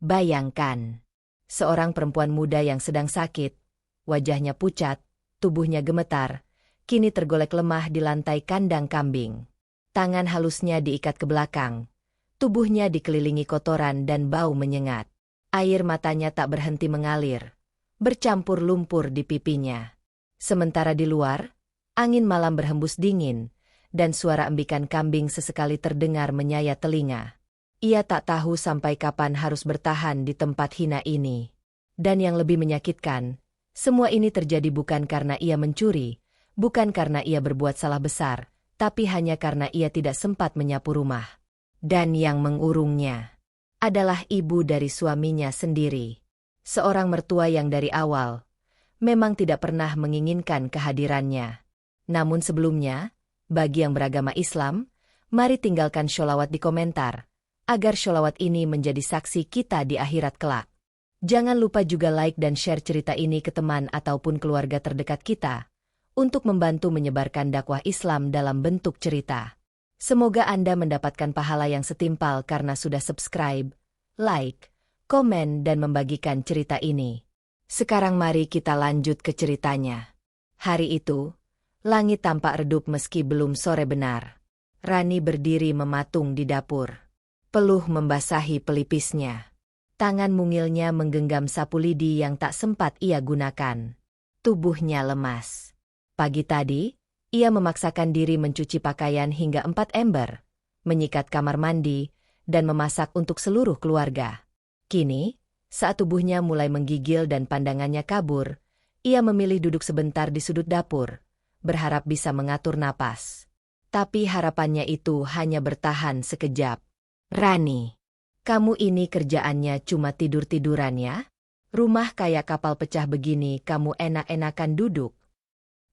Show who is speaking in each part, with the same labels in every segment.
Speaker 1: Bayangkan, seorang perempuan muda yang sedang sakit, wajahnya pucat, tubuhnya gemetar, kini tergolek lemah di lantai kandang kambing. Tangan halusnya diikat ke belakang, tubuhnya dikelilingi kotoran dan bau menyengat. Air matanya tak berhenti mengalir, bercampur lumpur di pipinya. Sementara di luar, angin malam berhembus dingin, dan suara embikan kambing sesekali terdengar menyayat telinga. Ia tak tahu sampai kapan harus bertahan di tempat hina ini. Dan yang lebih menyakitkan, semua ini terjadi bukan karena ia mencuri, bukan karena ia berbuat salah besar, tapi hanya karena ia tidak sempat menyapu rumah. Dan yang mengurungnya adalah ibu dari suaminya sendiri. Seorang mertua yang dari awal memang tidak pernah menginginkan kehadirannya. Namun sebelumnya, bagi yang beragama Islam, mari tinggalkan sholawat di komentar, agar sholawat ini menjadi saksi kita di akhirat kelak. Jangan lupa juga like dan share cerita ini ke teman ataupun keluarga terdekat kita, untuk membantu menyebarkan dakwah Islam dalam bentuk cerita. Semoga Anda mendapatkan pahala yang setimpal karena sudah subscribe, like, komen dan membagikan cerita ini. Sekarang mari kita lanjut ke ceritanya. Hari itu, langit tampak redup meski belum sore benar. Rani berdiri mematung di dapur. Peluh membasahi pelipisnya. Tangan mungilnya menggenggam sapu lidi yang tak sempat ia gunakan. Tubuhnya lemas. Pagi tadi, ia memaksakan diri mencuci pakaian hingga 4 ember, menyikat kamar mandi, dan memasak untuk seluruh keluarga. Kini, saat tubuhnya mulai menggigil dan pandangannya kabur, ia memilih duduk sebentar di sudut dapur, berharap bisa mengatur napas. Tapi harapannya itu hanya bertahan sekejap. Rani, kamu ini kerjaannya cuma tidur-tiduran ya? Rumah kayak kapal pecah begini kamu enak-enakan duduk.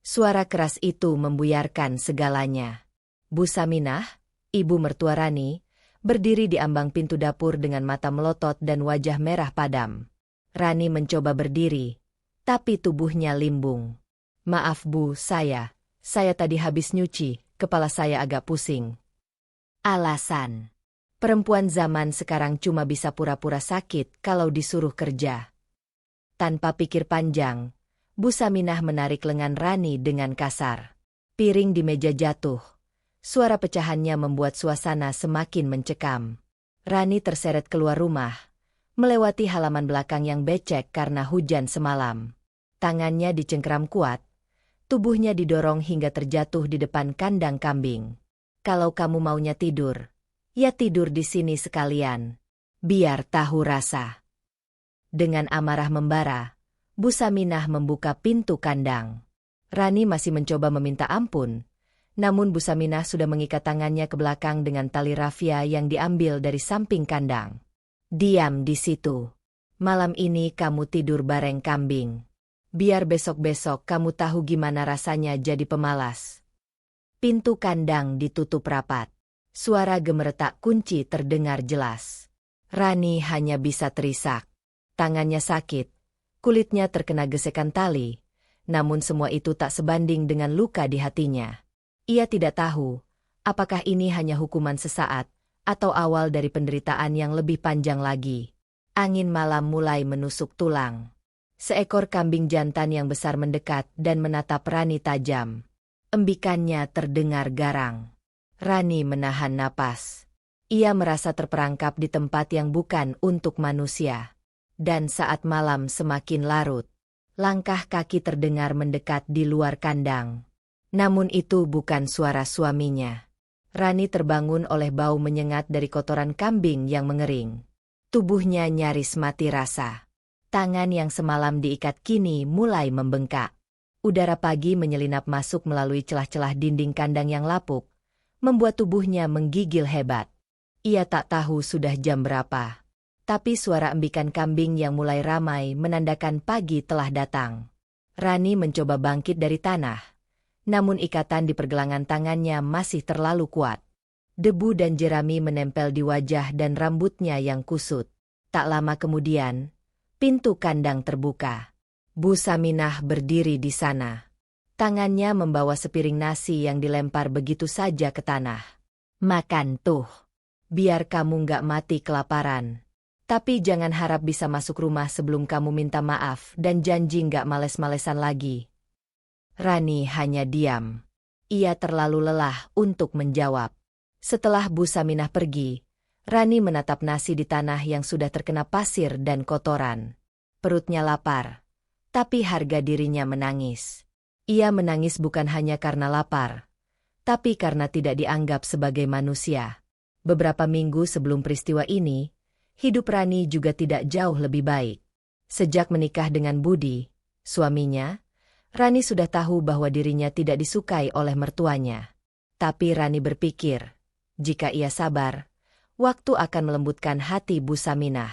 Speaker 1: Suara keras itu membuyarkan segalanya. Bu Saminah, ibu mertua Rani, berdiri di ambang pintu dapur dengan mata melotot dan wajah merah padam. Rani mencoba berdiri, tapi tubuhnya limbung. Maaf Bu, saya tadi habis nyuci, kepala saya agak pusing. Alasan. Perempuan zaman sekarang cuma bisa pura-pura sakit kalau disuruh kerja. Tanpa pikir panjang, Bu Saminah menarik lengan Rani dengan kasar. Piring di meja jatuh. Suara pecahannya membuat suasana semakin mencekam. Rani terseret keluar rumah, melewati halaman belakang yang becek karena hujan semalam. Tangannya dicengkeram kuat, tubuhnya didorong hingga terjatuh di depan kandang kambing. Kalau kamu maunya tidur, ya tidur di sini sekalian. Biar tahu rasa. Dengan amarah membara, Bu Saminah membuka pintu kandang. Rani masih mencoba meminta ampun, namun Bu Saminah sudah mengikat tangannya ke belakang dengan tali rafia yang diambil dari samping kandang. Diam di situ. Malam ini kamu tidur bareng kambing. Biar besok-besok kamu tahu gimana rasanya jadi pemalas. Pintu kandang ditutup rapat. Suara gemeretak kunci terdengar jelas. Rani hanya bisa terisak. Tangannya sakit, kulitnya terkena gesekan tali, namun semua itu tak sebanding dengan luka di hatinya. Ia tidak tahu, apakah ini hanya hukuman sesaat, atau awal dari penderitaan yang lebih panjang lagi. Angin malam mulai menusuk tulang. Seekor kambing jantan yang besar mendekat dan menatap Rani tajam. Embikannya terdengar garang. Rani menahan napas. Ia merasa terperangkap di tempat yang bukan untuk manusia. Dan saat malam semakin larut, langkah kaki terdengar mendekat di luar kandang. Namun itu bukan suara suaminya. Rani terbangun oleh bau menyengat dari kotoran kambing yang mengering. Tubuhnya nyaris mati rasa. Tangan yang semalam diikat kini mulai membengkak. Udara pagi menyelinap masuk melalui celah-celah dinding kandang yang lapuk, membuat tubuhnya menggigil hebat. Ia tak tahu sudah jam berapa. Tapi suara embikan kambing yang mulai ramai menandakan pagi telah datang. Rani mencoba bangkit dari tanah. Namun ikatan di pergelangan tangannya masih terlalu kuat. Debu dan jerami menempel di wajah dan rambutnya yang kusut. Tak lama kemudian, pintu kandang terbuka. Bu Saminah berdiri di sana. Tangannya membawa sepiring nasi yang dilempar begitu saja ke tanah. Makan tuh. Biar kamu nggak mati kelaparan. Tapi jangan harap bisa masuk rumah sebelum kamu minta maaf dan janji nggak males-malesan lagi. Rani hanya diam. Ia terlalu lelah untuk menjawab. Setelah Bu Saminah pergi, Rani menatap nasi di tanah yang sudah terkena pasir dan kotoran. Perutnya lapar, tapi harga dirinya menangis. Ia menangis bukan hanya karena lapar, tapi karena tidak dianggap sebagai manusia. Beberapa minggu sebelum peristiwa ini, hidup Rani juga tidak jauh lebih baik. Sejak menikah dengan Budi, suaminya, Rani sudah tahu bahwa dirinya tidak disukai oleh mertuanya. Tapi Rani berpikir, jika ia sabar, waktu akan melembutkan hati Bu Saminah.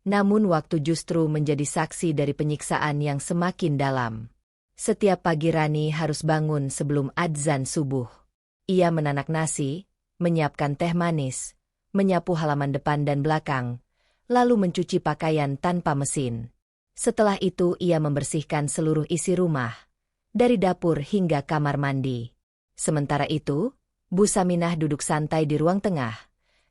Speaker 1: Namun waktu justru menjadi saksi dari penyiksaan yang semakin dalam. Setiap pagi Rani harus bangun sebelum adzan subuh. Ia menanak nasi, menyiapkan teh manis, menyapu halaman depan dan belakang, lalu mencuci pakaian tanpa mesin. Setelah itu ia membersihkan seluruh isi rumah, dari dapur hingga kamar mandi. Sementara itu, Bu Saminah duduk santai di ruang tengah,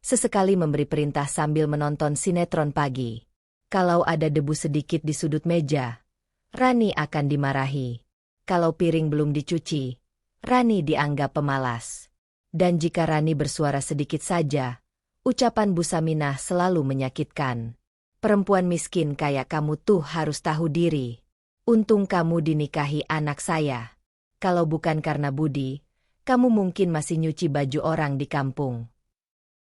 Speaker 1: sesekali memberi perintah sambil menonton sinetron pagi. Kalau ada debu sedikit di sudut meja, Rani akan dimarahi. Kalau piring belum dicuci, Rani dianggap pemalas. Dan jika Rani bersuara sedikit saja, ucapan Bu Saminah selalu menyakitkan. Perempuan miskin kayak kamu tuh harus tahu diri. Untung kamu dinikahi anak saya. Kalau bukan karena Budi, kamu mungkin masih nyuci baju orang di kampung.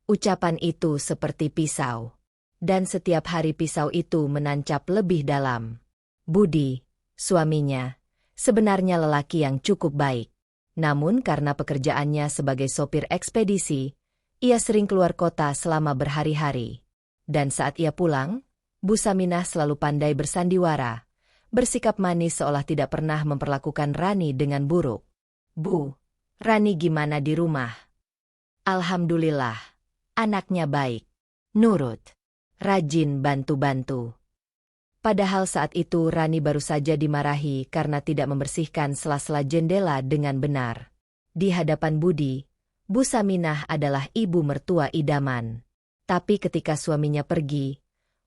Speaker 1: Ucapan itu seperti pisau. Dan setiap hari pisau itu menancap lebih dalam. Budi, suaminya, sebenarnya lelaki yang cukup baik. Namun karena pekerjaannya sebagai sopir ekspedisi, ia sering keluar kota selama berhari-hari. Dan saat ia pulang, Bu Saminah selalu pandai bersandiwara, bersikap manis seolah tidak pernah memperlakukan Rani dengan buruk. Bu, Rani gimana di rumah? Alhamdulillah, anaknya baik, nurut, rajin bantu-bantu. Padahal saat itu Rani baru saja dimarahi karena tidak membersihkan sela-sela jendela dengan benar. Di hadapan Budi, Bu Saminah adalah ibu mertua idaman. Tapi ketika suaminya pergi,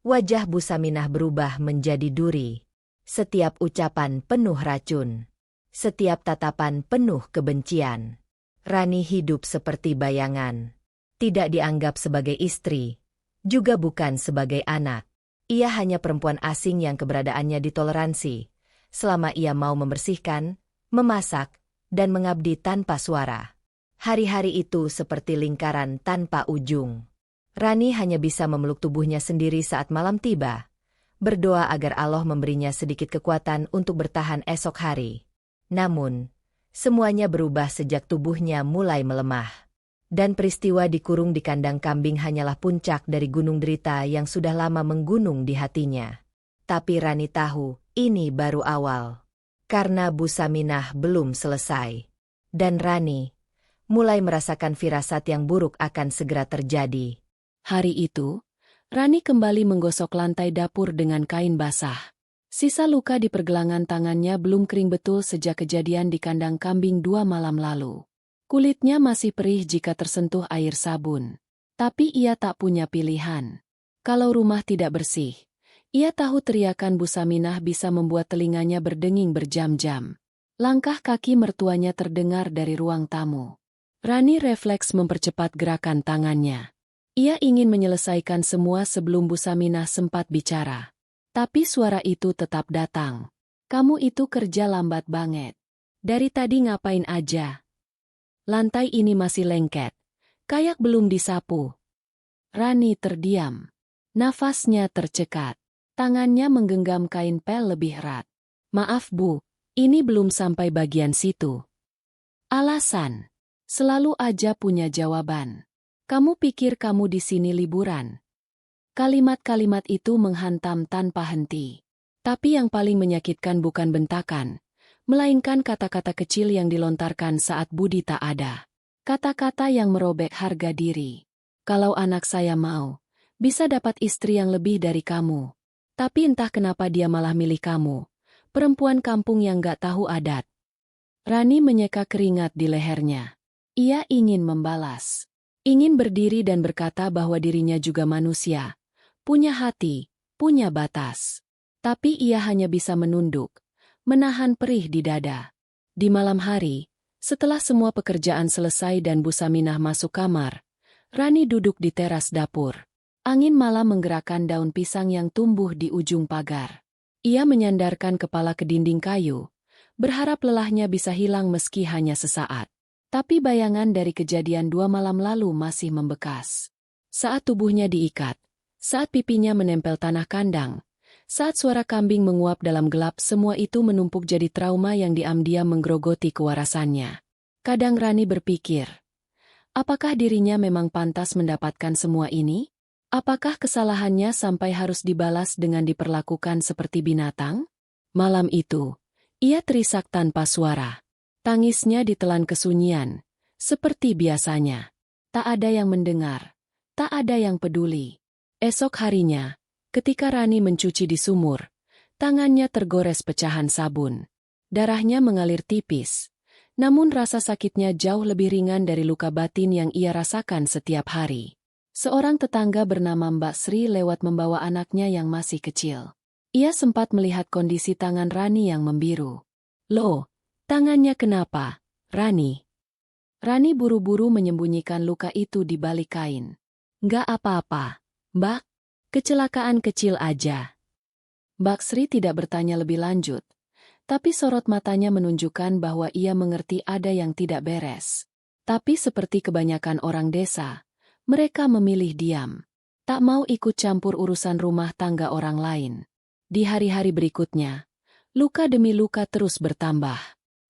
Speaker 1: wajah Bu Saminah berubah menjadi duri. Setiap ucapan penuh racun. Setiap tatapan penuh kebencian. Rani hidup seperti bayangan. Tidak dianggap sebagai istri, juga bukan sebagai anak. Ia hanya perempuan asing yang keberadaannya ditoleransi, selama ia mau membersihkan, memasak, dan mengabdi tanpa suara. Hari-hari itu seperti lingkaran tanpa ujung. Rani hanya bisa memeluk tubuhnya sendiri saat malam tiba, berdoa agar Allah memberinya sedikit kekuatan untuk bertahan esok hari. Namun, semuanya berubah sejak tubuhnya mulai melemah. Dan peristiwa dikurung di kandang kambing hanyalah puncak dari gunung derita yang sudah lama menggunung di hatinya. Tapi Rani tahu, ini baru awal. Karena Bu Saminah belum selesai. Dan Rani mulai merasakan firasat yang buruk akan segera terjadi.
Speaker 2: Hari itu, Rani kembali menggosok lantai dapur dengan kain basah. Sisa luka di pergelangan tangannya belum kering betul sejak kejadian di kandang kambing 2 malam lalu. Kulitnya masih perih jika tersentuh air sabun. Tapi ia tak punya pilihan. Kalau rumah tidak bersih, ia tahu teriakan Bu Saminah bisa membuat telinganya berdenging berjam-jam. Langkah kaki mertuanya terdengar dari ruang tamu. Rani refleks mempercepat gerakan tangannya. Ia ingin menyelesaikan semua sebelum Bu Saminah sempat bicara. Tapi suara itu tetap datang. Kamu itu kerja lambat banget. Dari tadi ngapain aja? Lantai ini masih lengket. Kayak belum disapu. Rani terdiam. Nafasnya tercekat. Tangannya menggenggam kain pel lebih erat. Maaf Bu, ini belum sampai bagian situ. Alasan. Selalu aja punya jawaban. Kamu pikir kamu di sini liburan? Kalimat-kalimat itu menghantam tanpa henti. Tapi yang paling menyakitkan bukan bentakan, melainkan kata-kata kecil yang dilontarkan saat Budi tak ada. Kata-kata yang merobek harga diri. Kalau anak saya mau, bisa dapat istri yang lebih dari kamu. Tapi entah kenapa dia malah milih kamu, perempuan kampung yang gak tahu adat. Rani menyeka keringat di lehernya. Ia ingin membalas. Ingin berdiri dan berkata bahwa dirinya juga manusia, punya hati, punya batas. Tapi ia hanya bisa menunduk, menahan perih di dada. Di malam hari, setelah semua pekerjaan selesai dan Bu Saminah masuk kamar, Rani duduk di teras dapur. Angin malam menggerakkan daun pisang yang tumbuh di ujung pagar. Ia menyandarkan kepala ke dinding kayu, berharap lelahnya bisa hilang meski hanya sesaat. Tapi bayangan dari kejadian 2 malam lalu masih membekas. Saat tubuhnya diikat, saat pipinya menempel tanah kandang, saat suara kambing menguap dalam gelap, semua itu menumpuk jadi trauma yang diam-diam menggerogoti kewarasannya. Kadang Rani berpikir, apakah dirinya memang pantas mendapatkan semua ini? Apakah kesalahannya sampai harus dibalas dengan diperlakukan seperti binatang? Malam itu, ia terisak tanpa suara. Tangisnya ditelan kesunyian, seperti biasanya. Tak ada yang mendengar, tak ada yang peduli. Esok harinya, ketika Rani mencuci di sumur, tangannya tergores pecahan sabun. Darahnya mengalir tipis, namun rasa sakitnya jauh lebih ringan dari luka batin yang ia rasakan setiap hari. Seorang tetangga bernama Mbak Sri lewat membawa anaknya yang masih kecil. Ia sempat melihat kondisi tangan Rani yang membiru. Loh, tangannya kenapa, Rani? Rani buru-buru menyembunyikan luka itu di balik kain. Nggak apa-apa, Mbak. Kecelakaan kecil aja. Mbak Sri tidak bertanya lebih lanjut, tapi sorot matanya menunjukkan bahwa ia mengerti ada yang tidak beres. Tapi seperti kebanyakan orang desa, mereka memilih diam. Tak mau ikut campur urusan rumah tangga orang lain. Di hari-hari berikutnya, luka demi luka terus bertambah.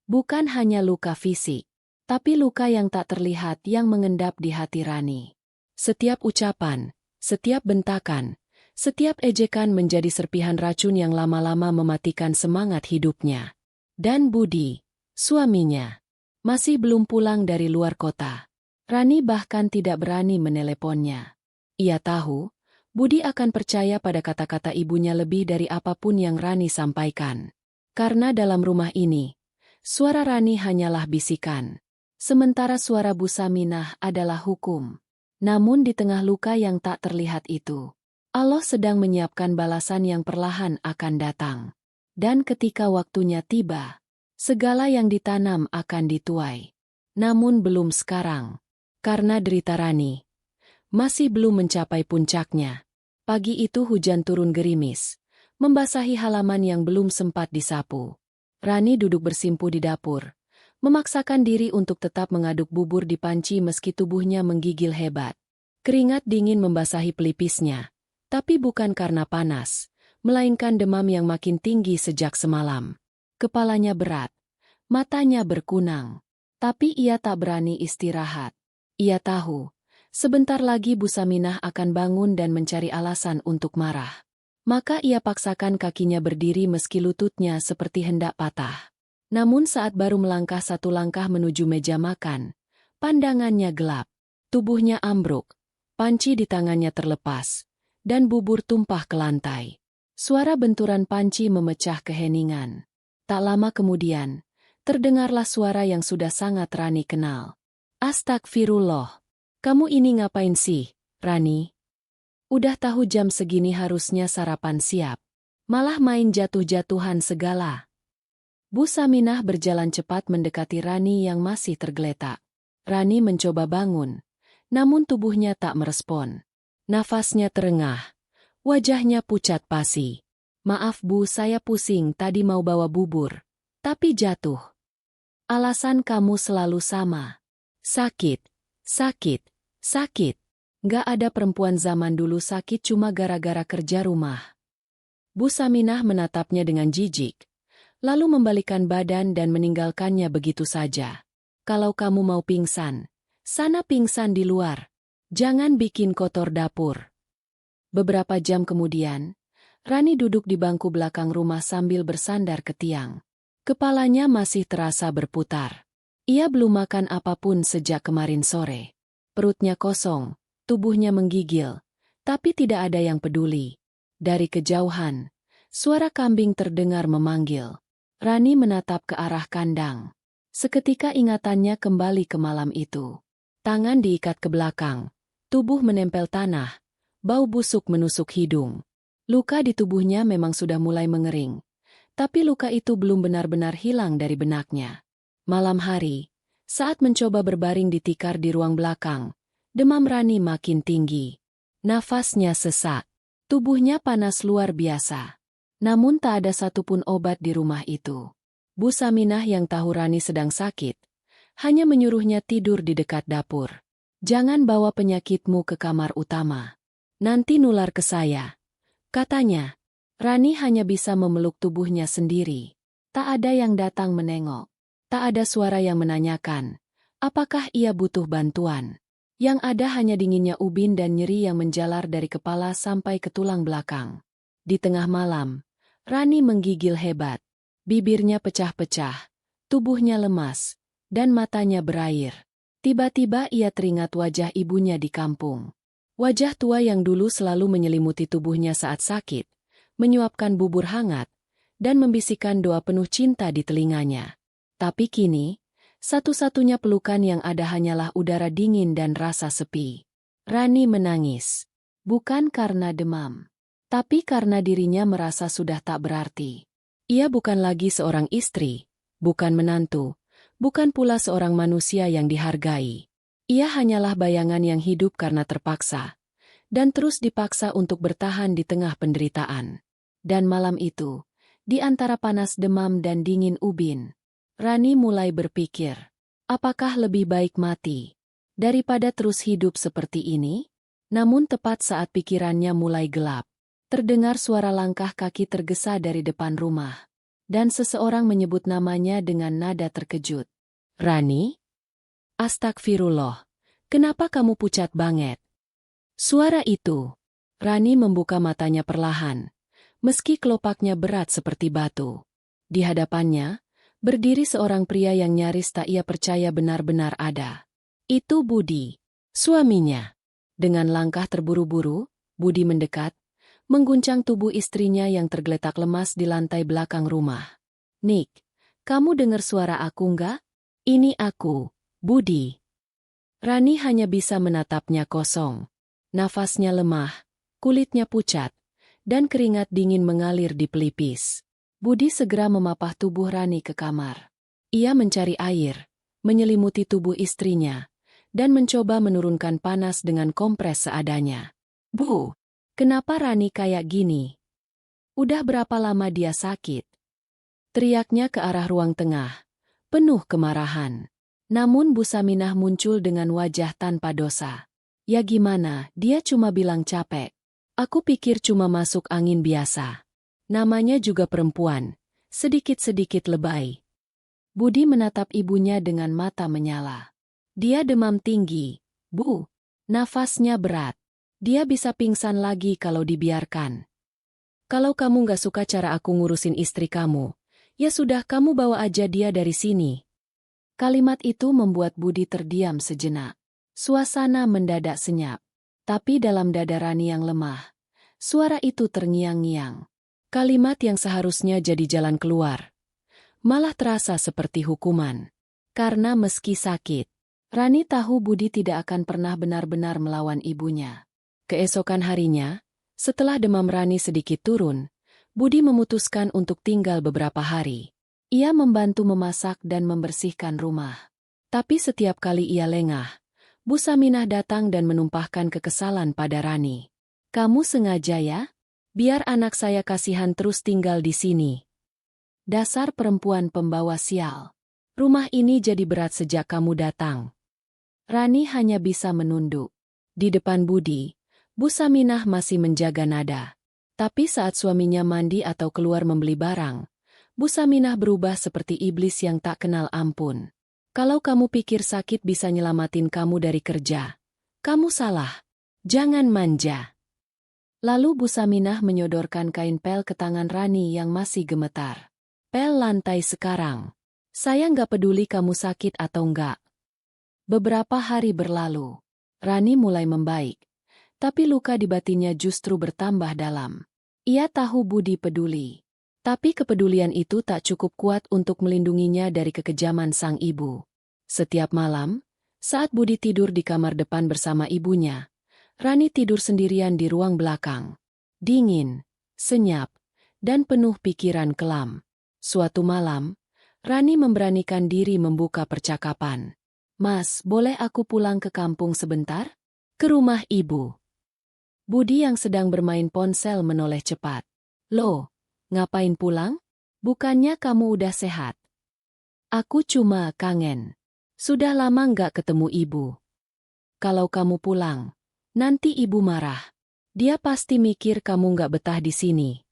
Speaker 2: Bukan hanya luka fisik, tapi luka yang tak terlihat yang mengendap di hati Rani. Setiap ucapan, setiap bentakan, setiap ejekan menjadi serpihan racun yang lama-lama mematikan semangat hidupnya. Dan Budi, suaminya, masih belum pulang dari luar kota. Rani bahkan tidak berani meneleponnya. Ia tahu, Budi akan percaya pada kata-kata ibunya lebih dari apapun yang Rani sampaikan. Karena dalam rumah ini, suara Rani hanyalah bisikan. Sementara suara Bu Saminah adalah hukum. Namun di tengah luka yang tak terlihat itu, Allah sedang menyiapkan balasan yang perlahan akan datang. Dan ketika waktunya tiba, segala yang ditanam akan dituai. Namun belum sekarang. Karena derita Rani masih belum mencapai puncaknya. Pagi itu hujan turun gerimis, membasahi halaman yang belum sempat disapu. Rani duduk bersimpuh di dapur, memaksakan diri untuk tetap mengaduk bubur di panci meski tubuhnya menggigil hebat. Keringat dingin membasahi pelipisnya, tapi bukan karena panas, melainkan demam yang makin tinggi sejak semalam. Kepalanya berat, matanya berkunang, tapi ia tak berani istirahat. Ia tahu, sebentar lagi Bu Saminah akan bangun dan mencari alasan untuk marah. Maka ia paksakan kakinya berdiri meski lututnya seperti hendak patah. Namun saat baru melangkah satu langkah menuju meja makan, pandangannya gelap, tubuhnya ambruk, panci di tangannya terlepas, dan bubur tumpah ke lantai. Suara benturan panci memecah keheningan. Tak lama kemudian, terdengarlah suara yang sudah sangat Rani kenal. Astagfirullah. Kamu ini ngapain sih, Rani? Udah tahu jam segini harusnya sarapan siap. Malah main jatuh-jatuhan segala. Bu Saminah berjalan cepat mendekati Rani yang masih tergeletak. Rani mencoba bangun, namun tubuhnya tak merespon. Nafasnya terengah, wajahnya pucat pasi. Maaf Bu, saya pusing tadi mau bawa bubur, tapi jatuh. Alasan kamu selalu sama. Sakit, sakit, sakit. Gak ada perempuan zaman dulu sakit cuma gara-gara kerja rumah. Bu Saminah menatapnya dengan jijik, lalu membalikkan badan dan meninggalkannya begitu saja. Kalau kamu mau pingsan, sana pingsan di luar. Jangan bikin kotor dapur. Beberapa jam kemudian, Rani duduk di bangku belakang rumah sambil bersandar ke tiang. Kepalanya masih terasa berputar. Ia belum makan apapun sejak kemarin sore. Perutnya kosong, tubuhnya menggigil, tapi tidak ada yang peduli. Dari kejauhan, suara kambing terdengar memanggil. Rani menatap ke arah kandang. Seketika ingatannya kembali ke malam itu. Tangan diikat ke belakang, tubuh menempel tanah, Bau busuk menusuk hidung. Luka di tubuhnya memang sudah mulai mengering. Tapi luka itu belum benar-benar hilang dari benaknya. Malam hari, saat mencoba berbaring di tikar di ruang belakang, demam Rani makin tinggi. Nafasnya sesak. Tubuhnya panas luar biasa. Namun tak ada satupun obat di rumah itu. Bu Saminah yang tahu Rani sedang sakit, hanya menyuruhnya tidur di dekat dapur. Jangan bawa penyakitmu ke kamar utama. Nanti nular ke saya. Katanya, Rani hanya bisa memeluk tubuhnya sendiri. Tak ada yang datang menengok. Tak ada suara yang menanyakan, apakah ia butuh bantuan. Yang ada hanya dinginnya ubin dan nyeri yang menjalar dari kepala sampai ke tulang belakang. Di tengah malam, Rani menggigil hebat. Bibirnya pecah-pecah, tubuhnya lemas, dan matanya berair. Tiba-tiba ia teringat wajah ibunya di kampung. Wajah tua yang dulu selalu menyelimuti tubuhnya saat sakit, menyuapkan bubur hangat, dan membisikkan doa penuh cinta di telinganya. Tapi kini, satu-satunya pelukan yang ada hanyalah udara dingin dan rasa sepi. Rani menangis. Bukan karena demam, tapi karena dirinya merasa sudah tak berarti. Ia bukan lagi seorang istri, bukan menantu, bukan pula seorang manusia yang dihargai. Ia hanyalah bayangan yang hidup karena terpaksa, dan terus dipaksa untuk bertahan di tengah penderitaan. Dan malam itu, di antara panas demam dan dingin ubin, Rani mulai berpikir, apakah lebih baik mati daripada terus hidup seperti ini? Namun tepat saat pikirannya mulai gelap, terdengar suara langkah kaki tergesa dari depan rumah, dan seseorang menyebut namanya dengan nada terkejut. Rani? Astagfirullah, kenapa kamu pucat banget? Suara itu. Rani membuka matanya perlahan, meski kelopaknya berat seperti batu. Di hadapannya, berdiri seorang pria yang nyaris tak ia percaya benar-benar ada. Itu Budi, suaminya. Dengan langkah terburu-buru, Budi mendekat, mengguncang tubuh istrinya yang tergeletak lemas di lantai belakang rumah. Nik, kamu dengar suara aku nggak? Ini aku, Budi. Rani hanya bisa menatapnya kosong. Nafasnya lemah, kulitnya pucat, dan keringat dingin mengalir di pelipis. Budi segera memapah tubuh Rani ke kamar. Ia mencari air, menyelimuti tubuh istrinya, dan mencoba menurunkan panas dengan kompres seadanya. Bu, kenapa Rani kayak gini? Udah berapa lama dia sakit? Teriaknya ke arah ruang tengah, penuh kemarahan. Namun Bu Saminah muncul dengan wajah tanpa dosa. Ya gimana, dia cuma bilang capek. Aku pikir cuma masuk angin biasa. Namanya juga perempuan, sedikit-sedikit lebay. Budi menatap ibunya dengan mata menyala. Dia demam tinggi, Bu. Nafasnya berat. Dia bisa pingsan lagi kalau dibiarkan. Kalau kamu gak suka cara aku ngurusin istri kamu, ya sudah kamu bawa aja dia dari sini. Kalimat itu membuat Budi terdiam sejenak. Suasana mendadak senyap. Tapi dalam dada Rani yang lemah, suara itu terngiang-ngiang. Kalimat yang seharusnya jadi jalan keluar, malah terasa seperti hukuman. Karena meski sakit, Rani tahu Budi tidak akan pernah benar-benar melawan ibunya. Keesokan harinya, setelah demam Rani sedikit turun, Budi memutuskan untuk tinggal beberapa hari. Ia membantu memasak dan membersihkan rumah. Tapi setiap kali ia lengah, Bu Saminah datang dan menumpahkan kekesalan pada Rani. Kamu sengaja ya? Biar anak saya kasihan terus tinggal di sini. Dasar perempuan pembawa sial. Rumah ini jadi berat sejak kamu datang. Rani hanya bisa menunduk. Di depan Budi, Bu Saminah masih menjaga nada. Tapi saat suaminya mandi atau keluar membeli barang, Bu Saminah berubah seperti iblis yang tak kenal ampun. Kalau kamu pikir sakit bisa nyelamatin kamu dari kerja, kamu salah. Jangan manja. Lalu Bu Saminah menyodorkan kain pel ke tangan Rani yang masih gemetar. Pel lantai sekarang. Saya nggak peduli kamu sakit atau enggak. Beberapa hari berlalu. Rani mulai membaik. Tapi luka di batinnya justru bertambah dalam. Ia tahu Budi peduli. Tapi kepedulian itu tak cukup kuat untuk melindunginya dari kekejaman sang ibu. Setiap malam, saat Budi tidur di kamar depan bersama ibunya, Rani tidur sendirian di ruang belakang. Dingin, senyap, dan penuh pikiran kelam. Suatu malam, Rani memberanikan diri membuka percakapan. "Mas, boleh aku pulang ke kampung sebentar? Ke rumah ibu." Budi yang sedang bermain ponsel menoleh cepat. "Loh, ngapain pulang? Bukannya kamu udah sehat?" "Aku cuma kangen. Sudah lama nggak ketemu ibu. Kalau kamu pulang, nanti ibu marah. Dia pasti mikir kamu nggak betah di sini."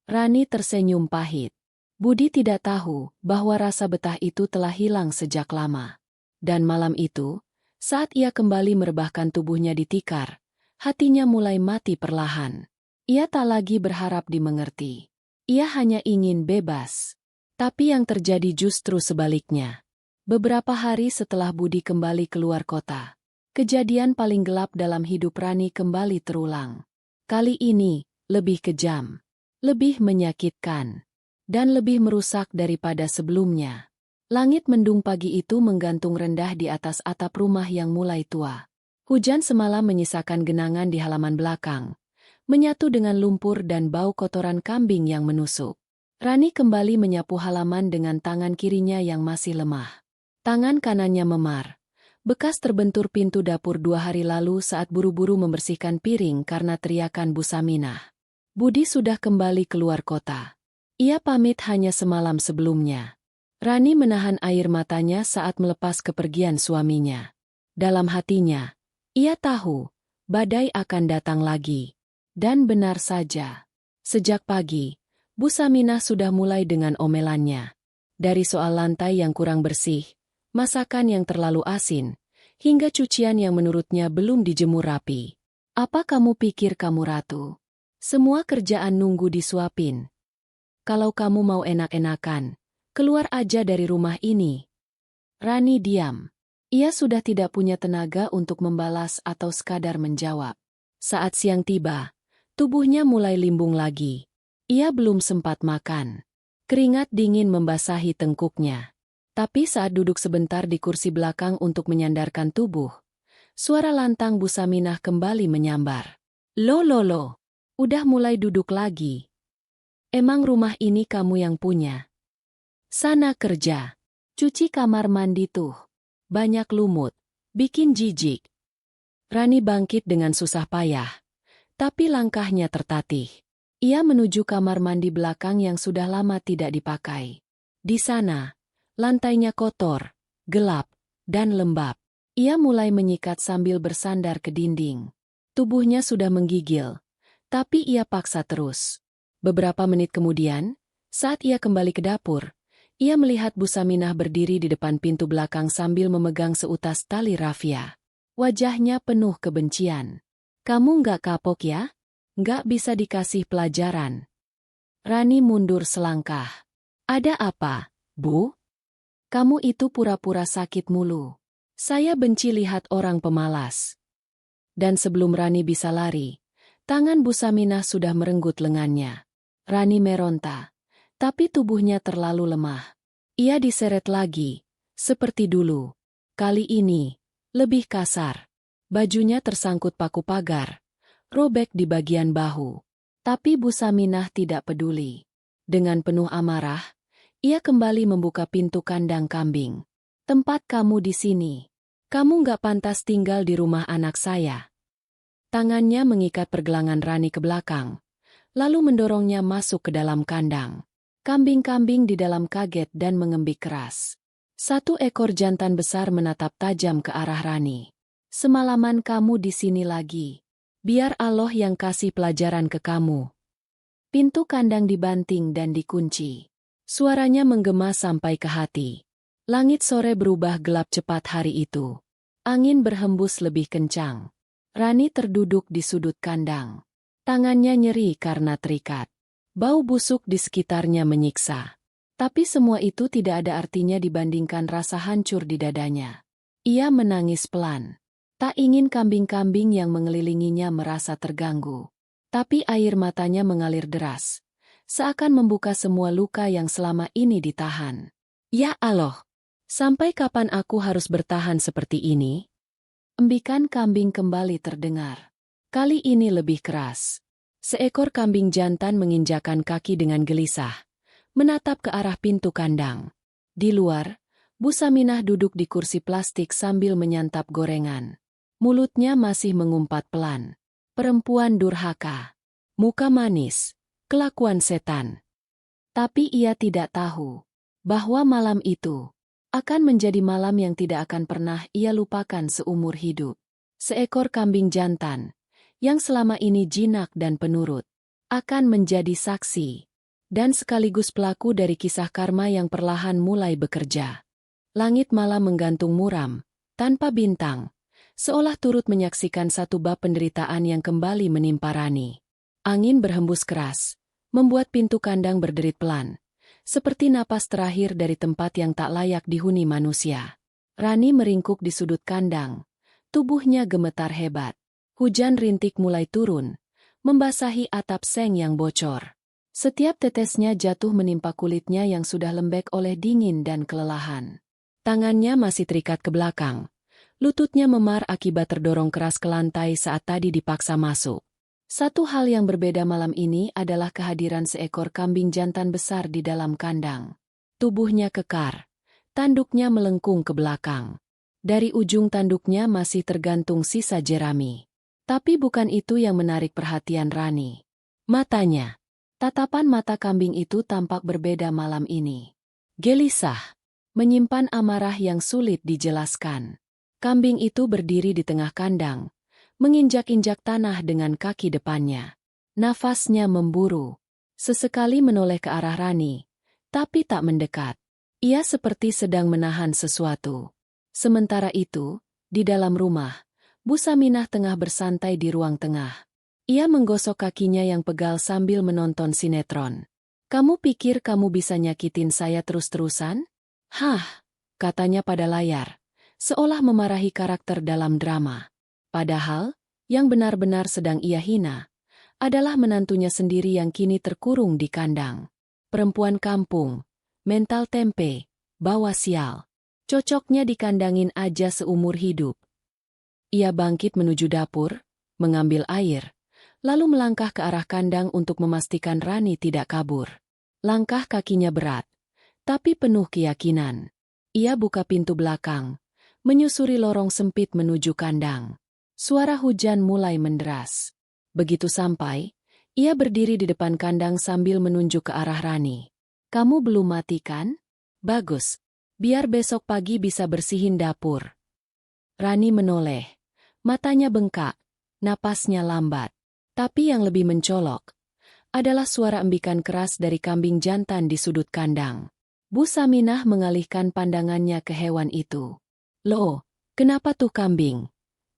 Speaker 2: Rani tersenyum pahit. Budi tidak tahu bahwa rasa betah itu telah hilang sejak lama. Dan malam itu, saat ia kembali merebahkan tubuhnya di tikar, hatinya mulai mati perlahan. Ia tak lagi berharap dimengerti. Ia hanya ingin bebas. Tapi yang terjadi justru sebaliknya. Beberapa hari setelah Budi kembali keluar kota, kejadian paling gelap dalam hidup Rani kembali terulang. Kali ini, lebih kejam, lebih menyakitkan, dan lebih merusak daripada sebelumnya. Langit mendung pagi itu menggantung rendah di atas atap rumah yang mulai tua. Hujan semalam menyisakan genangan di halaman belakang, menyatu dengan lumpur dan bau kotoran kambing yang menusuk. Rani kembali menyapu halaman dengan tangan kirinya yang masih lemah. Tangan kanannya memar. Bekas terbentur pintu dapur 2 hari lalu saat buru-buru membersihkan piring karena teriakan Bu Saminah. Budi sudah kembali keluar kota. Ia pamit hanya semalam sebelumnya. Rani menahan air matanya saat melepas kepergian suaminya. Dalam hatinya, ia tahu, badai akan datang lagi. Dan benar saja. Sejak pagi, Bu Saminah sudah mulai dengan omelannya. Dari soal lantai yang kurang bersih, masakan yang terlalu asin, hingga cucian yang menurutnya belum dijemur rapi. "Apa kamu pikir kamu ratu? Semua kerjaan nunggu disuapin. Kalau kamu mau enak-enakan, keluar aja dari rumah ini." Rani diam. Ia sudah tidak punya tenaga untuk membalas atau sekadar menjawab. Saat siang tiba, tubuhnya mulai limbung lagi. Ia belum sempat makan. Keringat dingin membasahi tengkuknya. Tapi saat duduk sebentar di kursi belakang untuk menyandarkan tubuh, suara lantang Bu Saminah kembali menyambar. Lo, udah mulai duduk lagi. Emang rumah ini kamu yang punya? Sana kerja. Cuci kamar mandi tuh. Banyak lumut. Bikin jijik." Rani bangkit dengan susah payah. Tapi langkahnya tertatih. Ia menuju kamar mandi belakang yang sudah lama tidak dipakai. Di sana, lantainya kotor, gelap, dan lembab. Ia mulai menyikat sambil bersandar ke dinding. Tubuhnya sudah menggigil, tapi ia paksa terus. Beberapa menit kemudian, saat ia kembali ke dapur, ia melihat Bu Saminah berdiri di depan pintu belakang sambil memegang seutas tali rafia. Wajahnya penuh kebencian. "Kamu nggak kapok ya? Nggak bisa dikasih pelajaran." Rani mundur selangkah. "Ada apa, Bu? Kamu itu pura-pura sakit mulu. Saya benci lihat orang pemalas." Dan sebelum Rani bisa lari, tangan Bu Saminah sudah merenggut lengannya. Rani meronta, tapi tubuhnya terlalu lemah. Ia diseret lagi, seperti dulu. Kali ini, lebih kasar. Bajunya tersangkut paku pagar, robek di bagian bahu. Tapi Bu Saminah tidak peduli. Dengan penuh amarah, ia kembali membuka pintu kandang kambing. "Tempat kamu di sini. Kamu nggak pantas tinggal di rumah anak saya." Tangannya mengikat pergelangan Rani ke belakang, lalu mendorongnya masuk ke dalam kandang. Kambing-kambing di dalam kaget dan mengembik keras. Satu ekor jantan besar menatap tajam ke arah Rani. "Semalaman kamu di sini lagi. Biar Allah yang kasih pelajaran ke kamu." Pintu kandang dibanting dan dikunci. Suaranya menggema sampai ke hati. Langit sore berubah gelap cepat hari itu. Angin berhembus lebih kencang. Rani terduduk di sudut kandang. Tangannya nyeri karena terikat. Bau busuk di sekitarnya menyiksa. Tapi semua itu tidak ada artinya dibandingkan rasa hancur di dadanya. Ia menangis pelan. Tak ingin kambing-kambing yang mengelilinginya merasa terganggu. Tapi air matanya mengalir deras. Seakan membuka semua luka yang selama ini ditahan. "Ya Allah, sampai kapan aku harus bertahan seperti ini?" Embikan kambing kembali terdengar. Kali ini lebih keras. Seekor kambing jantan menginjakan kaki dengan gelisah, menatap ke arah pintu kandang. Di luar, Bu Saminah duduk di kursi plastik sambil menyantap gorengan. Mulutnya masih mengumpat pelan. Perempuan durhaka. Muka manis. Kelakuan setan. Tapi ia tidak tahu bahwa malam itu akan menjadi malam yang tidak akan pernah ia lupakan seumur hidup. Seekor kambing jantan yang selama ini jinak dan penurut akan menjadi saksi dan sekaligus pelaku dari kisah karma yang perlahan mulai bekerja. Langit malam menggantung muram, tanpa bintang, seolah turut menyaksikan satu bab penderitaan yang kembali menimpa Rani. Angin berhembus keras, membuat pintu kandang berderit pelan, seperti napas terakhir dari tempat yang tak layak dihuni manusia. Rani meringkuk di sudut kandang, tubuhnya gemetar hebat. Hujan rintik mulai turun, membasahi atap seng yang bocor. Setiap tetesnya jatuh menimpa kulitnya yang sudah lembek oleh dingin dan kelelahan. Tangannya masih terikat ke belakang. Lututnya memar akibat terdorong keras ke lantai saat tadi dipaksa masuk. Satu hal yang berbeda malam ini adalah kehadiran seekor kambing jantan besar di dalam kandang. Tubuhnya kekar, tanduknya melengkung ke belakang. Dari ujung tanduknya masih tergantung sisa jerami. Tapi bukan itu yang menarik perhatian Rani. Matanya. Tatapan mata kambing itu tampak berbeda malam ini. Gelisah. Menyimpan amarah yang sulit dijelaskan. Kambing itu berdiri di tengah kandang, menginjak-injak tanah dengan kaki depannya. Nafasnya memburu. Sesekali menoleh ke arah Rani, tapi tak mendekat. Ia seperti sedang menahan sesuatu. Sementara itu, di dalam rumah, Bu Saminah tengah bersantai di ruang tengah. Ia menggosok kakinya yang pegal sambil menonton sinetron. "Kamu pikir kamu bisa nyakitin saya terus-terusan?" "Hah," katanya pada layar, seolah memarahi karakter dalam drama. Padahal, yang benar-benar sedang ia hina adalah menantunya sendiri yang kini terkurung di kandang. Perempuan kampung, mental tempe, bawa sial. Cocoknya dikandangin aja seumur hidup. Ia bangkit menuju dapur, mengambil air, lalu melangkah ke arah kandang untuk memastikan Rani tidak kabur. Langkah kakinya berat, tapi penuh keyakinan. Ia buka pintu belakang, menyusuri lorong sempit menuju kandang. Suara hujan mulai menderas. Begitu sampai, ia berdiri di depan kandang sambil menunjuk ke arah Rani. "Kamu belum mati kan? Bagus. Biar besok pagi bisa bersihin dapur." Rani menoleh. Matanya bengkak, napasnya lambat. Tapi yang lebih mencolok adalah suara embikan keras dari kambing jantan di sudut kandang. Bu Saminah mengalihkan pandangannya ke hewan itu. "Loh, kenapa tuh kambing?"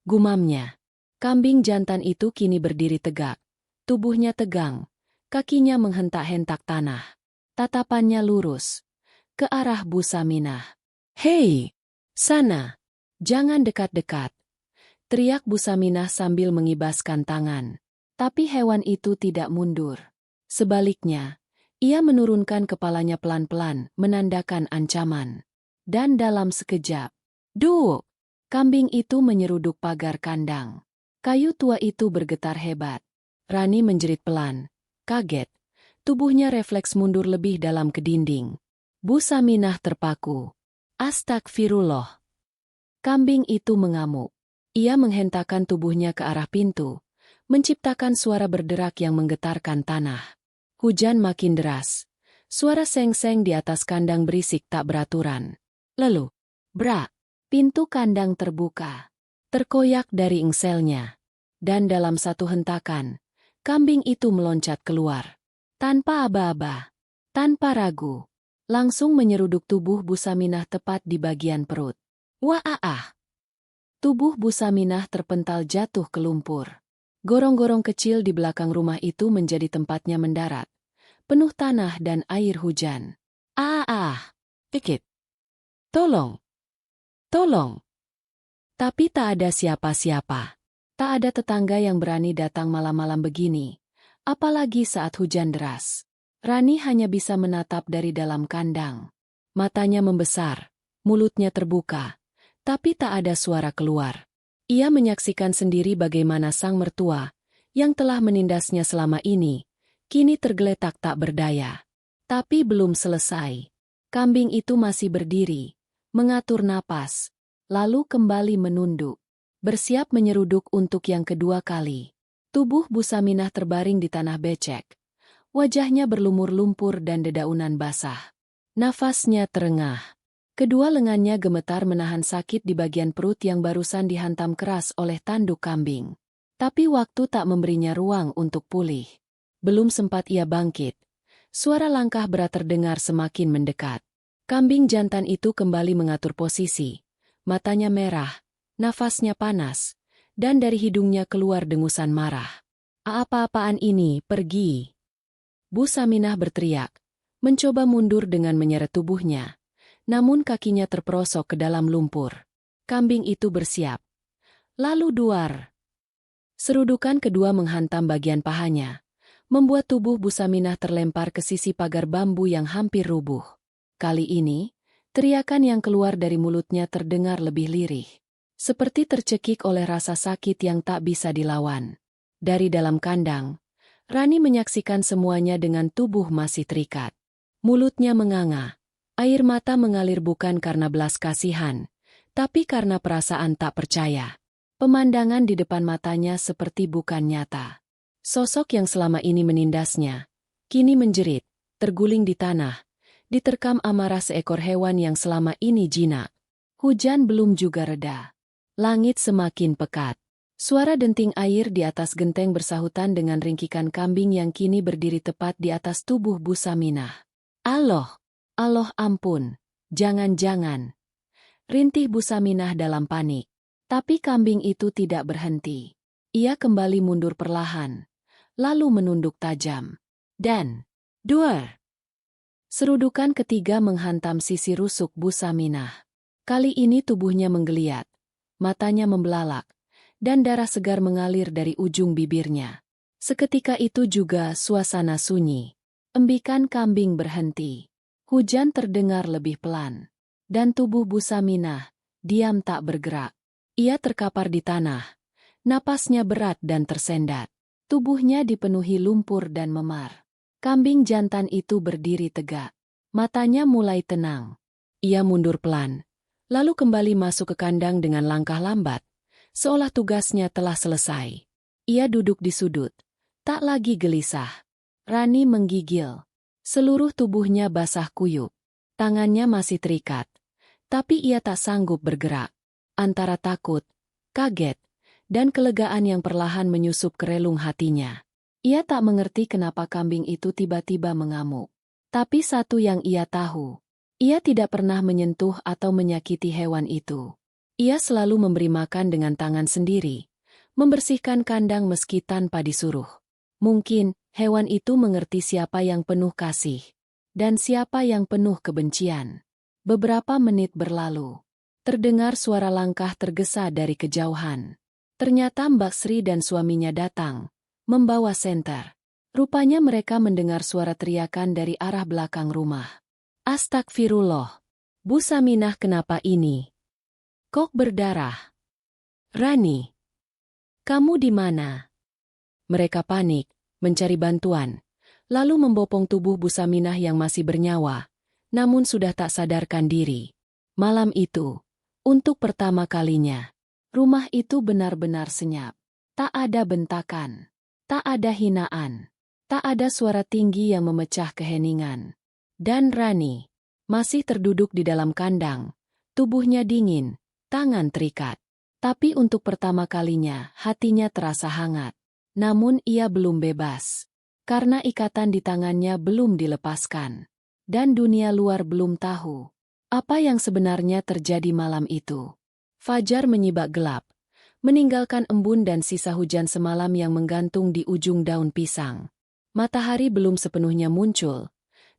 Speaker 2: gumamnya. Kambing jantan itu kini berdiri tegak. Tubuhnya tegang, kakinya menghentak-hentak tanah. Tatapannya lurus ke arah Bu Saminah. "Hei, sana! Jangan dekat-dekat!" teriak Bu Saminah sambil mengibaskan tangan. Tapi hewan itu tidak mundur. Sebaliknya, ia menurunkan kepalanya pelan-pelan, menandakan ancaman. Dan dalam sekejap, "Duh!" kambing itu menyeruduk pagar kandang. Kayu tua itu bergetar hebat. Rani menjerit pelan, kaget. Tubuhnya refleks mundur lebih dalam ke dinding. Bu Saminah terpaku. "Astagfirullah." Kambing itu mengamuk. Ia menghentakkan tubuhnya ke arah pintu, menciptakan suara berderak yang menggetarkan tanah. Hujan makin deras. Suara seng-seng di atas kandang berisik tak beraturan. Lalu, brak, pintu kandang terbuka. Terkoyak dari engselnya. Dan dalam satu hentakan, kambing itu meloncat keluar. Tanpa aba-aba, tanpa ragu, langsung menyeruduk tubuh Bu Saminah tepat di bagian perut. Wah! Tubuh Bu Saminah terpental jatuh ke lumpur. Gorong-gorong kecil di belakang rumah itu menjadi tempatnya mendarat, penuh tanah dan air hujan. Dikit. Tolong! Tolong! Tapi tak ada siapa-siapa. Tak ada tetangga yang berani datang malam-malam begini, apalagi saat hujan deras. Rani hanya bisa menatap dari dalam kandang. Matanya membesar, mulutnya terbuka, tapi tak ada suara keluar. Ia menyaksikan sendiri bagaimana sang mertua, yang telah menindasnya selama ini, kini tergeletak tak berdaya. Tapi belum selesai. Kambing itu masih berdiri, mengatur napas, lalu kembali menunduk, bersiap menyeruduk untuk yang kedua kali. Tubuh Bu Saminah terbaring di tanah becek. Wajahnya berlumur lumpur dan dedaunan basah. Nafasnya terengah. Kedua lengannya gemetar menahan sakit di bagian perut yang barusan dihantam keras oleh tanduk kambing. Tapi waktu tak memberinya ruang untuk pulih. Belum sempat ia bangkit. Suara langkah berat terdengar semakin mendekat. Kambing jantan itu kembali mengatur posisi. Matanya merah, nafasnya panas, dan dari hidungnya keluar dengusan marah. Apa-apaan ini, pergi. Bu Saminah berteriak, mencoba mundur dengan menyeret tubuhnya. Namun kakinya terperosok ke dalam lumpur. Kambing itu bersiap. Lalu duar. Serudukan kedua menghantam bagian pahanya, membuat tubuh Bu Saminah terlempar ke sisi pagar bambu yang hampir rubuh. Kali ini, teriakan yang keluar dari mulutnya terdengar lebih lirih. Seperti tercekik oleh rasa sakit yang tak bisa dilawan. Dari dalam kandang, Rani menyaksikan semuanya dengan tubuh masih terikat. Mulutnya menganga. Air mata mengalir bukan karena belas kasihan, tapi karena perasaan tak percaya. Pemandangan di depan matanya seperti bukan nyata. Sosok yang selama ini menindasnya, kini menjerit, terguling di tanah, diterkam amarah seekor hewan yang selama ini jinak. Hujan belum juga reda. Langit semakin pekat. Suara denting air di atas genteng bersahutan dengan ringkikan kambing yang kini berdiri tepat di atas tubuh Bu Saminah. Allah! Allah ampun, jangan-jangan. Rintih Bu Saminah dalam panik. Tapi kambing itu tidak berhenti. Ia kembali mundur perlahan, lalu menunduk tajam. Dan, duar! Serudukan ketiga menghantam sisi rusuk Bu Saminah. Kali ini tubuhnya menggeliat, matanya membelalak, dan darah segar mengalir dari ujung bibirnya. Seketika itu juga suasana sunyi. Embikan kambing berhenti. Hujan terdengar lebih pelan, dan tubuh Bu Saminah diam tak bergerak. Ia terkapar di tanah, napasnya berat dan tersendat. Tubuhnya dipenuhi lumpur dan memar. Kambing jantan itu berdiri tegak, matanya mulai tenang. Ia mundur pelan, lalu kembali masuk ke kandang dengan langkah lambat, seolah tugasnya telah selesai. Ia duduk di sudut, tak lagi gelisah. Rani menggigil. Seluruh tubuhnya basah kuyup. Tangannya masih terikat. Tapi ia tak sanggup bergerak. Antara takut, kaget, dan kelegaan yang perlahan menyusup ke relung hatinya. Ia tak mengerti kenapa kambing itu tiba-tiba mengamuk. Tapi satu yang ia tahu, ia tidak pernah menyentuh atau menyakiti hewan itu. Ia selalu memberi makan dengan tangan sendiri, membersihkan kandang meski tanpa disuruh. Mungkin, hewan itu mengerti siapa yang penuh kasih, dan siapa yang penuh kebencian. Beberapa menit berlalu. Terdengar suara langkah tergesa dari kejauhan. Ternyata Mbak Sri dan suaminya datang, membawa senter. Rupanya mereka mendengar suara teriakan dari arah belakang rumah. Astagfirullah. Bu Saminah kenapa ini? Kok berdarah? Rani, kamu di mana? Mereka panik, mencari bantuan, lalu membopong tubuh Bu Saminah yang masih bernyawa, namun sudah tak sadarkan diri. Malam itu, untuk pertama kalinya, rumah itu benar-benar senyap. Tak ada bentakan, tak ada hinaan, tak ada suara tinggi yang memecah keheningan. Dan Rani masih terduduk di dalam kandang, tubuhnya dingin, tangan terikat. Tapi untuk pertama kalinya, hatinya terasa hangat. Namun ia belum bebas, karena ikatan di tangannya belum dilepaskan. Dan dunia luar belum tahu apa yang sebenarnya terjadi malam itu. Fajar menyibak gelap, meninggalkan embun dan sisa hujan semalam yang menggantung di ujung daun pisang. Matahari belum sepenuhnya muncul,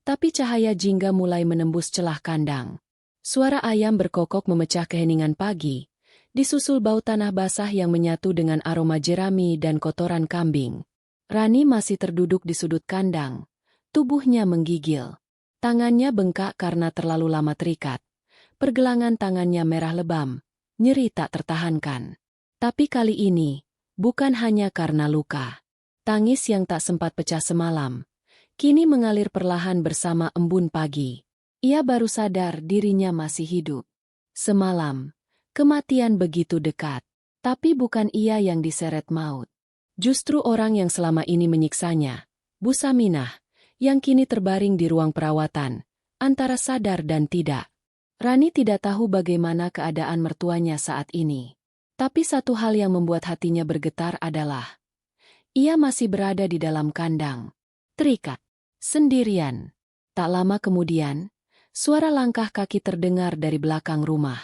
Speaker 2: tapi cahaya jingga mulai menembus celah kandang. Suara ayam berkokok memecah keheningan pagi, disusul bau tanah basah yang menyatu dengan aroma jerami dan kotoran kambing. Rani masih terduduk di sudut kandang. Tubuhnya menggigil. Tangannya bengkak karena terlalu lama terikat. Pergelangan tangannya merah lebam. Nyeri tak tertahankan. Tapi kali ini, bukan hanya karena luka. Tangis yang tak sempat pecah semalam, kini mengalir perlahan bersama embun pagi. Ia baru sadar dirinya masih hidup. Semalam, kematian begitu dekat. Tapi bukan ia yang diseret maut. Justru orang yang selama ini menyiksanya, Bu Saminah, yang kini terbaring di ruang perawatan, antara sadar dan tidak. Rani tidak tahu bagaimana keadaan mertuanya saat ini. Tapi satu hal yang membuat hatinya bergetar adalah, ia masih berada di dalam kandang. Terikat. Sendirian. Tak lama kemudian, suara langkah kaki terdengar dari belakang rumah.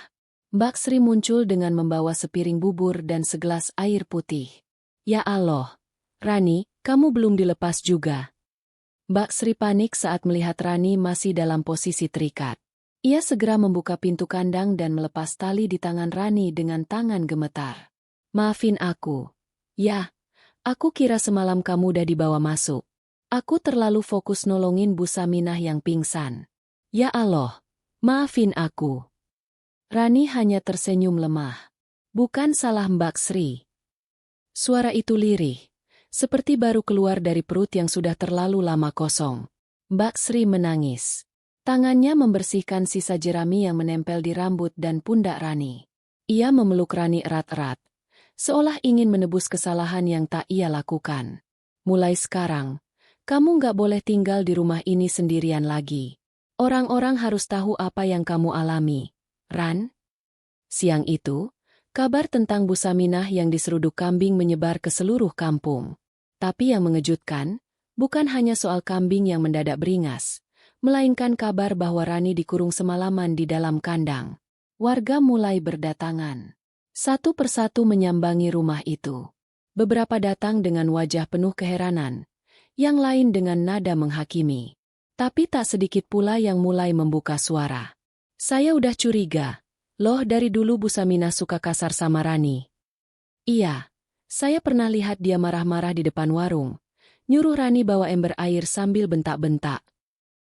Speaker 2: Mbak Sri muncul dengan membawa sepiring bubur dan segelas air putih. Ya Allah, Rani, kamu belum dilepas juga. Mbak Sri panik saat melihat Rani masih dalam posisi terikat. Ia segera membuka pintu kandang dan melepas tali di tangan Rani dengan tangan gemetar. Maafin aku. Ya, aku kira semalam kamu udah dibawa masuk. Aku terlalu fokus nolongin Bu Saminah yang pingsan. Ya Allah, maafin aku. Rani hanya tersenyum lemah. Bukan salah Mbak Sri. Suara itu lirih, seperti baru keluar dari perut yang sudah terlalu lama kosong. Mbak Sri menangis. Tangannya membersihkan sisa jerami yang menempel di rambut dan pundak Rani. Ia memeluk Rani erat-erat, seolah ingin menebus kesalahan yang tak ia lakukan. Mulai sekarang, kamu nggak boleh tinggal di rumah ini sendirian lagi. Orang-orang harus tahu apa yang kamu alami. Ran? Siang itu, kabar tentang Bu Saminah yang diseruduk kambing menyebar ke seluruh kampung. Tapi yang mengejutkan, bukan hanya soal kambing yang mendadak beringas, melainkan kabar bahwa Rani dikurung semalaman di dalam kandang. Warga mulai berdatangan. Satu persatu menyambangi rumah itu. Beberapa datang dengan wajah penuh keheranan, yang lain dengan nada menghakimi. Tapi tak sedikit pula yang mulai membuka suara. Saya udah curiga. Loh, dari dulu Bu Saminah suka kasar sama Rani. Iya, saya pernah lihat dia marah-marah di depan warung, nyuruh Rani bawa ember air sambil bentak-bentak.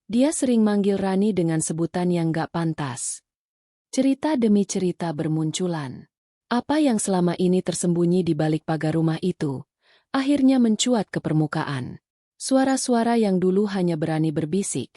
Speaker 2: Dia sering manggil Rani dengan sebutan yang gak pantas. Cerita demi cerita bermunculan. Apa yang selama ini tersembunyi di balik pagar rumah itu, akhirnya mencuat ke permukaan. Suara-suara yang dulu hanya berani berbisik,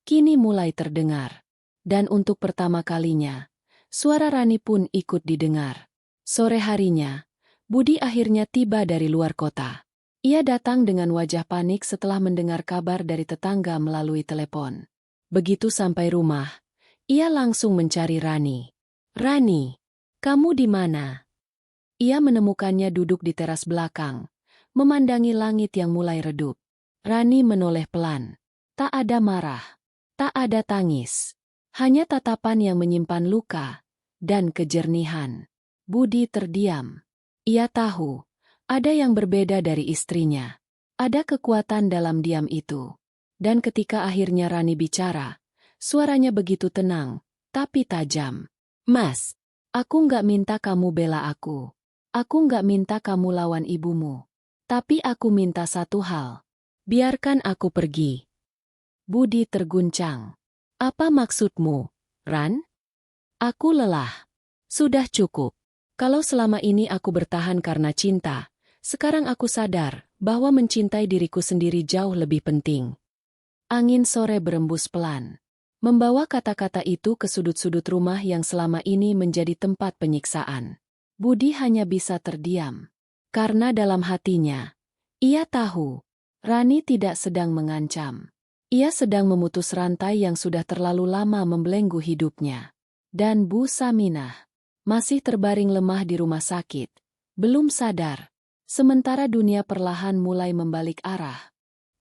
Speaker 2: kini mulai terdengar. Dan untuk pertama kalinya, suara Rani pun ikut didengar. Sore harinya, Budi akhirnya tiba dari luar kota. Ia datang dengan wajah panik setelah mendengar kabar dari tetangga melalui telepon. Begitu sampai rumah, ia langsung mencari Rani. Rani, kamu di mana? Ia menemukannya duduk di teras belakang, memandangi langit yang mulai redup. Rani menoleh pelan. Tak ada marah, tak ada tangis. Hanya tatapan yang menyimpan luka dan kejernihan. Budi terdiam. Ia tahu, ada yang berbeda dari istrinya. Ada kekuatan dalam diam itu. Dan ketika akhirnya Rani bicara, suaranya begitu tenang, tapi tajam. Mas, aku nggak minta kamu bela aku. Aku nggak minta kamu lawan ibumu. Tapi aku minta satu hal. Biarkan aku pergi. Budi terguncang. Apa maksudmu, Ran? Aku lelah. Sudah cukup. Kalau selama ini aku bertahan karena cinta, sekarang aku sadar bahwa mencintai diriku sendiri jauh lebih penting. Angin sore berembus pelan, membawa kata-kata itu ke sudut-sudut rumah yang selama ini menjadi tempat penyiksaan. Budi hanya bisa terdiam. Karena dalam hatinya, ia tahu, Rani tidak sedang mengancam. Ia sedang memutus rantai yang sudah terlalu lama membelenggu hidupnya. Dan Bu Saminah masih terbaring lemah di rumah sakit, belum sadar. Sementara dunia perlahan mulai membalik arah.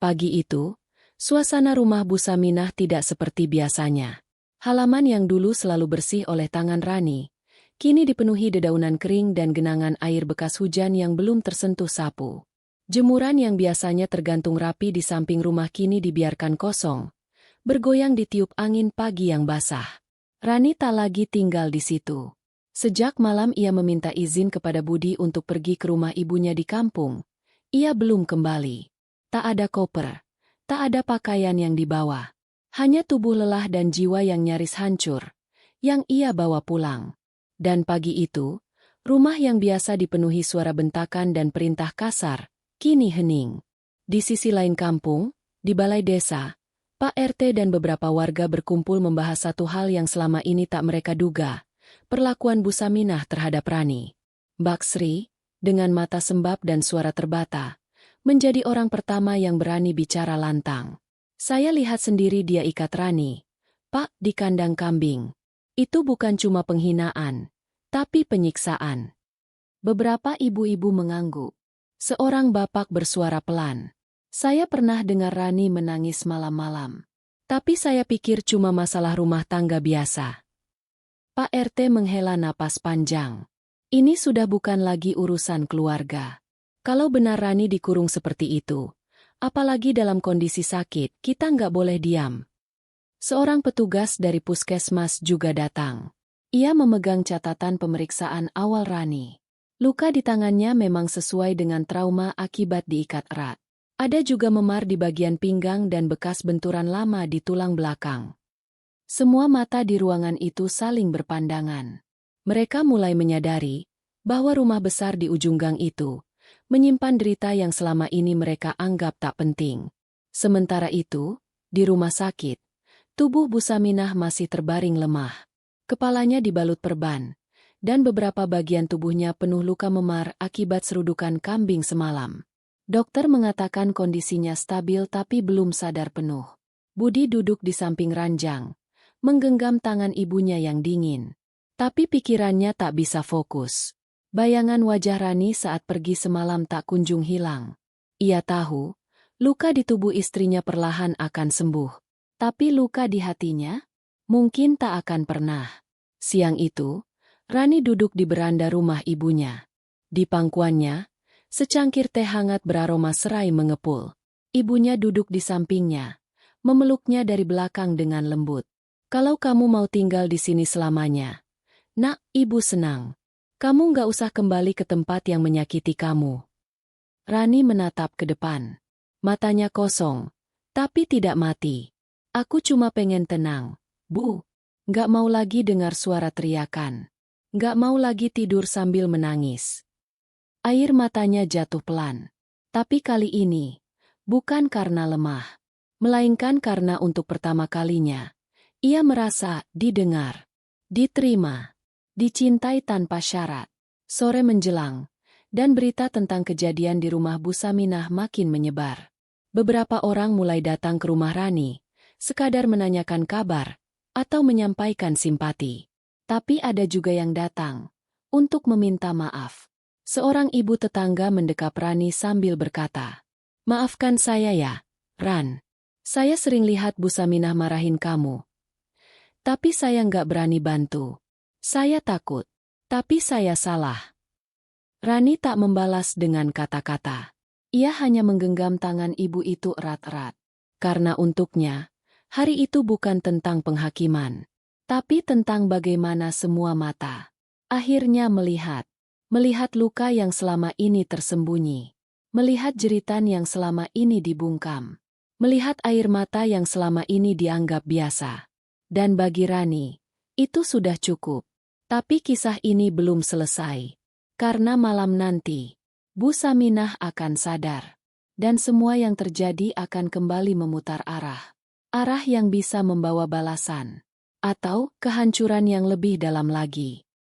Speaker 2: Pagi itu, suasana rumah Bu Saminah tidak seperti biasanya. Halaman yang dulu selalu bersih oleh tangan Rani, kini dipenuhi dedaunan kering dan genangan air bekas hujan yang belum tersentuh sapu. Jemuran yang biasanya tergantung rapi di samping rumah kini dibiarkan kosong, bergoyang ditiup angin pagi yang basah. Rani tak lagi tinggal di situ. Sejak malam ia meminta izin kepada Budi untuk pergi ke rumah ibunya di kampung. Ia belum kembali. Tak ada koper, tak ada pakaian yang dibawa. Hanya tubuh lelah dan jiwa yang nyaris hancur, yang ia bawa pulang. Dan pagi itu, Rumah yang biasa dipenuhi suara bentakan dan perintah kasar, kini hening. Di sisi lain kampung, di balai desa, Pak RT dan beberapa warga berkumpul membahas satu hal yang selama ini tak mereka duga, perlakuan Bu Saminah terhadap Rani. Mbak Sri, dengan mata sembab dan suara terbata, menjadi orang pertama yang berani bicara lantang. Saya lihat sendiri dia ikat Rani, Pak, di kandang kambing. Itu bukan cuma penghinaan, tapi penyiksaan. Beberapa ibu-ibu mengangguk. Seorang bapak bersuara pelan. Saya pernah dengar Rani menangis malam-malam. Tapi saya pikir cuma masalah rumah tangga biasa. Pak RT menghela napas panjang. Ini sudah bukan lagi urusan keluarga. Kalau benar Rani dikurung seperti itu, apalagi dalam kondisi sakit, kita nggak boleh diam. Seorang petugas dari puskesmas juga datang. Ia memegang catatan pemeriksaan awal Rani. Luka di tangannya memang sesuai dengan trauma akibat diikat erat. Ada juga memar di bagian pinggang dan bekas benturan lama di tulang belakang. Semua mata di ruangan itu saling berpandangan. Mereka mulai menyadari bahwa rumah besar di ujung gang itu menyimpan derita yang selama ini mereka anggap tak penting. Sementara itu, di rumah sakit, tubuh Bu Saminah masih terbaring lemah. Kepalanya dibalut perban, dan beberapa bagian tubuhnya penuh luka memar akibat serudukan kambing semalam. Dokter mengatakan kondisinya stabil tapi belum sadar penuh. Budi duduk di samping ranjang, menggenggam tangan ibunya yang dingin. Tapi pikirannya tak bisa fokus. Bayangan wajah Rani saat pergi semalam tak kunjung hilang. Ia tahu, luka di tubuh istrinya perlahan akan sembuh. Tapi luka di hatinya, mungkin tak akan pernah. Siang itu, Rani duduk di beranda rumah ibunya. Di pangkuannya, secangkir teh hangat beraroma serai mengepul. Ibunya duduk di sampingnya, memeluknya dari belakang dengan lembut. Kalau kamu mau tinggal di sini selamanya, Nak, ibu senang. Kamu nggak usah kembali ke tempat yang menyakiti kamu. Rani menatap ke depan. Matanya kosong, tapi tidak mati. Aku cuma pengen tenang, Bu. Nggak mau lagi dengar suara teriakan. Nggak mau lagi tidur sambil menangis. Air matanya jatuh pelan. Tapi kali ini, bukan karena lemah, melainkan karena untuk pertama kalinya, ia merasa didengar, diterima, dicintai tanpa syarat. Sore menjelang, dan berita tentang kejadian di rumah Bu Saminah makin menyebar. Beberapa orang mulai datang ke rumah Rani, sekadar menanyakan kabar, atau menyampaikan simpati. Tapi ada juga yang datang untuk meminta maaf. Seorang ibu tetangga mendekap Rani sambil berkata, "Maafkan saya ya, Ran. Saya sering lihat Bu Saminah marahin kamu. Tapi saya nggak berani bantu. Saya takut. Tapi saya salah." Rani tak membalas dengan kata-kata. Ia hanya menggenggam tangan ibu itu erat-erat. Karena untuknya, hari itu bukan tentang penghakiman, tapi tentang bagaimana semua mata akhirnya melihat luka yang selama ini tersembunyi, melihat jeritan yang selama ini dibungkam, melihat air mata yang selama ini dianggap biasa. Dan bagi Rani, itu sudah cukup. Tapi kisah ini belum selesai. Karena malam nanti, Bu Saminah akan sadar. Dan semua yang terjadi akan kembali memutar arah. Arah yang bisa membawa balasan. Atau kehancuran yang lebih dalam lagi.